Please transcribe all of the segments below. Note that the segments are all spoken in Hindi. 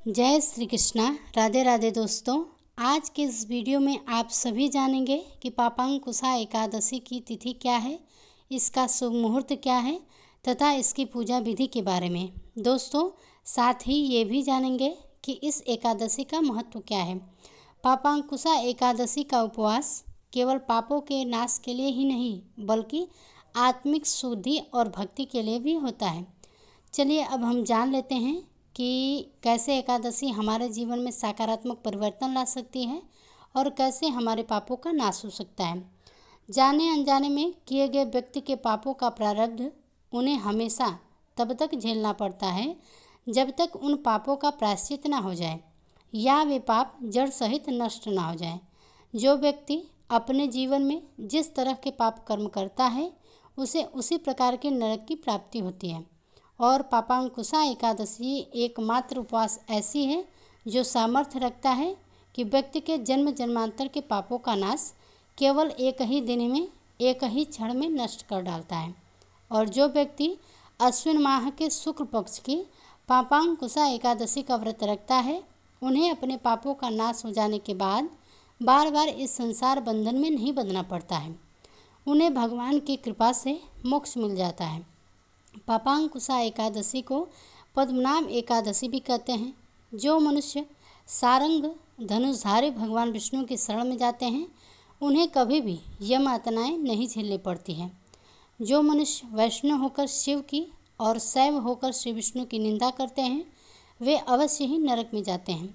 जय श्री कृष्णा। राधे राधे दोस्तों। आज के इस वीडियो में आप सभी जानेंगे कि पापांकुशा एकादशी की तिथि क्या है, इसका शुभ मुहूर्त क्या है तथा इसकी पूजा विधि के बारे में। दोस्तों, साथ ही ये भी जानेंगे कि इस एकादशी का महत्व क्या है। पापांकुशा एकादशी का उपवास केवल पापों के नाश के लिए ही नहीं बल्कि आत्मिक शुद्धि और भक्ति के लिए भी होता है। चलिए अब हम जान लेते हैं कि कैसे एकादशी हमारे जीवन में सकारात्मक परिवर्तन ला सकती है और कैसे हमारे पापों का नाश हो सकता है। जाने अनजाने में किए गए व्यक्ति के पापों का प्रारब्ध उन्हें हमेशा तब तक झेलना पड़ता है जब तक उन पापों का प्रायश्चित न हो जाए या वे पाप जड़ सहित नष्ट न हो जाए। जो व्यक्ति अपने जीवन में जिस तरह के पाप कर्म करता है उसे उसी प्रकार के नरक की प्राप्ति होती है। और पापांकुशा एकादशी एकमात्र उपवास ऐसी है जो सामर्थ्य रखता है कि व्यक्ति के जन्म जन्मांतर के पापों का नाश केवल एक ही दिन में, एक ही क्षण में नष्ट कर डालता है। और जो व्यक्ति अश्विन माह के शुक्ल पक्ष की पापांकुशा एकादशी का व्रत रखता है उन्हें अपने पापों का नाश हो जाने के बाद बार बार इस संसार बंधन में नहीं बंधना पड़ता है। उन्हें भगवान की कृपा से मोक्ष मिल जाता है। पापांकुशा एकादशी को पद्मनाभ एकादशी भी कहते हैं। जो मनुष्य सारंग धनुषधारी भगवान विष्णु की शरण में जाते हैं उन्हें कभी भी यम यातनाएं नहीं झेलनी पड़ती हैं। जो मनुष्य वैष्णव होकर शिव की और शैव होकर श्री विष्णु की निंदा करते हैं वे अवश्य ही नरक में जाते हैं।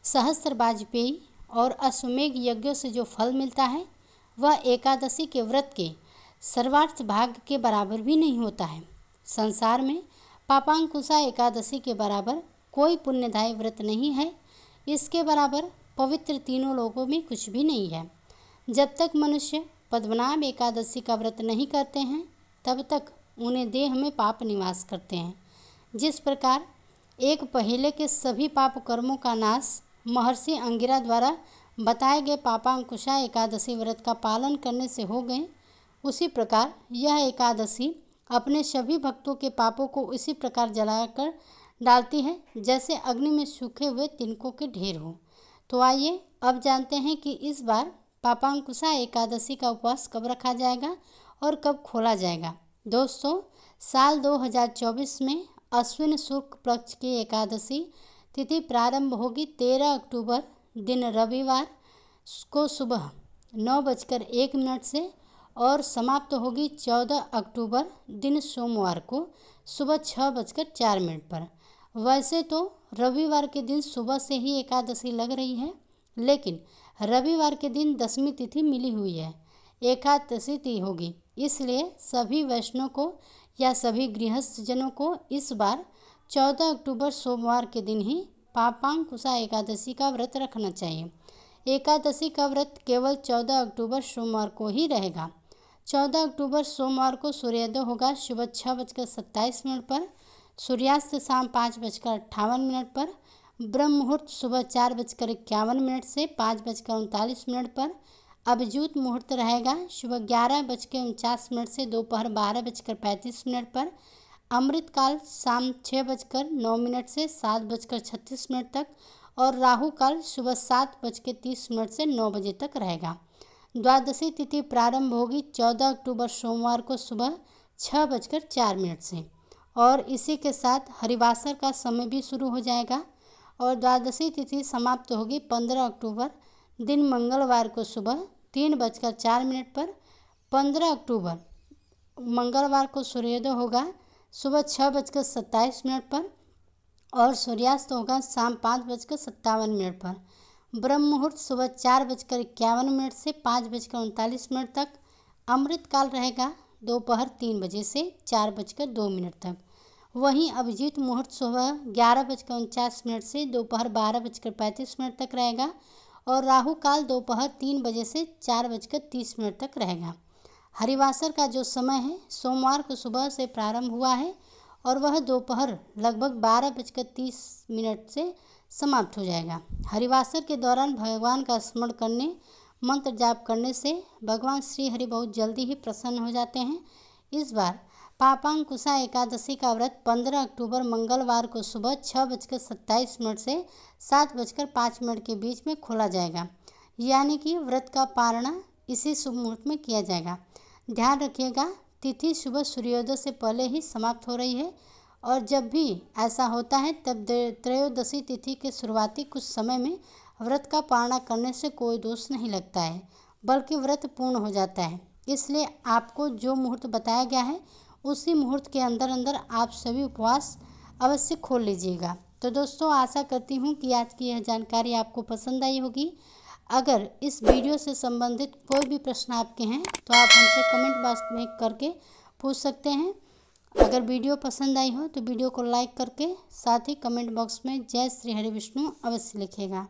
सहस्त्र वाजपेयी और अश्वमेघ यज्ञों से जो फल मिलता है वह एकादशी के व्रत के सर्वार्थ भाग के बराबर भी नहीं होता है। संसार में पापांकुशा एकादशी के बराबर कोई पुण्यदायी व्रत नहीं है। इसके बराबर पवित्र तीनों लोकों में कुछ भी नहीं है। जब तक मनुष्य पद्मनाभ एकादशी का व्रत नहीं करते हैं तब तक उन्हें देह में पाप निवास करते हैं। जिस प्रकार एक पहले के सभी पाप कर्मों का नाश महर्षि अंगिरा द्वारा बताए गए पापांकुशा एकादशी व्रत का पालन करने से हो गए, उसी प्रकार यह एकादशी अपने सभी भक्तों के पापों को इसी प्रकार जलाकर डालती है जैसे अग्नि में सूखे हुए तिनकों के ढेर हो। तो आइए अब जानते हैं कि इस बार पापांकुशा एकादशी का उपवास कब रखा जाएगा और कब खोला जाएगा। दोस्तों, साल 2024 में अश्विन शुक्ल पक्ष की एकादशी तिथि प्रारंभ होगी 13 अक्टूबर दिन रविवार को सुबह 9:01 से और समाप्त होगी 14 अक्टूबर दिन सोमवार को सुबह 6:04 पर। वैसे तो रविवार के दिन सुबह से ही एकादशी लग रही है, लेकिन रविवार के दिन दशमी तिथि मिली हुई है, एकादशी तिथि होगी। इसलिए सभी वैष्णव को या सभी गृहस्थ जनों को इस बार 14 अक्टूबर सोमवार के दिन ही पापांकुशा एकादशी का व्रत रखना चाहिए। एकादशी का व्रत केवल 14 अक्टूबर सोमवार को ही रहेगा। 14 अक्टूबर सोमवार को सूर्योदय होगा सुबह 6:27 पर, सूर्यास्त शाम 5:58 पर, ब्रह्म मुहूर्त सुबह 4:51 से 5:39 पर, अभिजीत मुहूर्त रहेगा सुबह 11:49 से दोपहर 12:35 पर, अमृत काल शाम 6:09 से 7:36 तक और राहु काल सुबह 7:30 से 9 बजे तक रहेगा। द्वादशी तिथि प्रारंभ होगी 14 अक्टूबर सोमवार को सुबह 6:04 से और इसी के साथ हरिवासर का समय भी शुरू हो जाएगा। और द्वादशी तिथि समाप्त होगी 15 अक्टूबर दिन मंगलवार को सुबह 3:04 पर। 15 अक्टूबर मंगलवार को सूर्योदय होगा सुबह 6:27 पर और सूर्यास्त होगा शाम 5:57 पर। ब्रह्म मुहूर्त सुबह 4:51 से 5:39 तक। अमृत काल रहेगा दोपहर 3 बजे से 4:02 तक। वहीं अभिजीत मुहूर्त सुबह 11:49 से दोपहर 12:35 तक रहेगा और राहु काल दोपहर 3 बजे से 4:30 तक रहेगा। हरिवासर का जो समय है सोमवार को सुबह से प्रारंभ हुआ है और वह दोपहर लगभग 12:30 से समाप्त हो जाएगा। हरिवासर के दौरान भगवान का स्मरण करने, मंत्र जाप करने से भगवान श्री हरि बहुत जल्दी ही प्रसन्न हो जाते हैं। इस बार पापांकुशा एकादशी का व्रत 15 अक्टूबर मंगलवार को सुबह 6:27 से 7:05 के बीच में खोला जाएगा, यानी कि व्रत का पारणा इसी शुभ मुहूर्त में किया जाएगा। ध्यान रखिएगा, तिथि सुबह सूर्योदय से पहले ही समाप्त हो रही है और जब भी ऐसा होता है तब त्रयोदशी तिथि के शुरुआती कुछ समय में व्रत का पारणा करने से कोई दोष नहीं लगता है, बल्कि व्रत पूर्ण हो जाता है। इसलिए आपको जो मुहूर्त बताया गया है उसी मुहूर्त के अंदर अंदर आप सभी उपवास अवश्य खोल लीजिएगा। तो दोस्तों, आशा करती हूँ कि आज की यह जानकारी आपको पसंद आई होगी। अगर इस वीडियो से संबंधित कोई भी प्रश्न आपके हैं तो आप हमसे कमेंट बॉक्स में करके पूछ सकते हैं। अगर वीडियो पसंद आई हो तो वीडियो को लाइक करके साथ ही कमेंट बॉक्स में जय श्री हरि विष्णु अवश्य लिखिएगा।